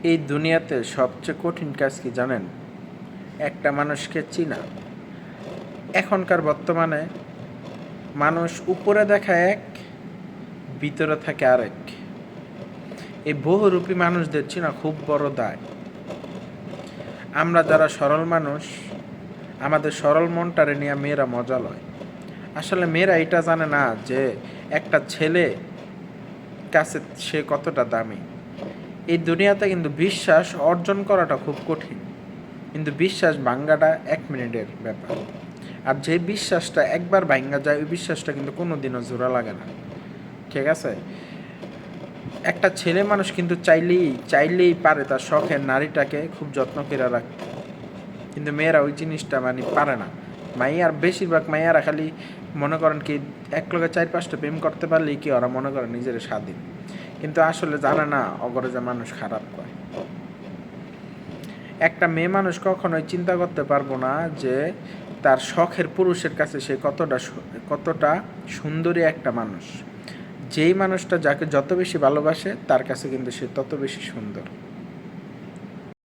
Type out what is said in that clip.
এই দুনিয়াতে সবচেয়ে কঠিন কাজ কি জানেন? একটা মানুষকে চিনা। এখনকার বর্তমানে মানুষ উপরে দেখায় এক, ভিতরে থাকে আরেক। এই বহুরূপী মানুষদের চিনা খুব বড় দায়। আমরা যারা সরল মানুষ, আমাদের সরল মনটারে নিয়ে মেয়েরা মজা লয়। আসলে মেয়েরা এটা জানে না যে একটা ছেলে কাছে সে কতটা দামি। এই দুনিয়াতে কিন্তু বিশ্বাস অর্জন করাটা খুব কঠিন, কিন্তু বিশ্বাস ভাঙ্গাটা 1 মিনিটের ব্যাপার। আর যে বিশ্বাসটা একবার ভাঙ্গা যায়, ওই বিশ্বাসটা কিন্তু কোনো দিনও জোড়া লাগে না। ঠিক আছে? একটা ছেলে মানুষ কিন্তু চাইলেই পারে তার শখের নারীটাকে খুব যত্ন করে রাখতে, কিন্তু মেয়েরা ওই জিনিসটা মানে পারে না। বেশিরভাগ মাইয়ারা খালি মনে করেন কি এক লগে 4-5টা প্রেম করতে পারলেই কি ওরা মনে করে নিজের স্বাধীন, কিন্তু আসলে জানে না অগরে যে মানুষ খারাপ করে। একটা মেয়ে মানুষ কখনোই চিন্তা করতে পারবো না যে তার শখের পুরুষের কাছে সে কতটা সুন্দরী একটা মানুষ। যেই মানুষটা যাকে যত বেশি ভালোবাসে তার কাছে কিন্তু সে তত বেশি সুন্দর।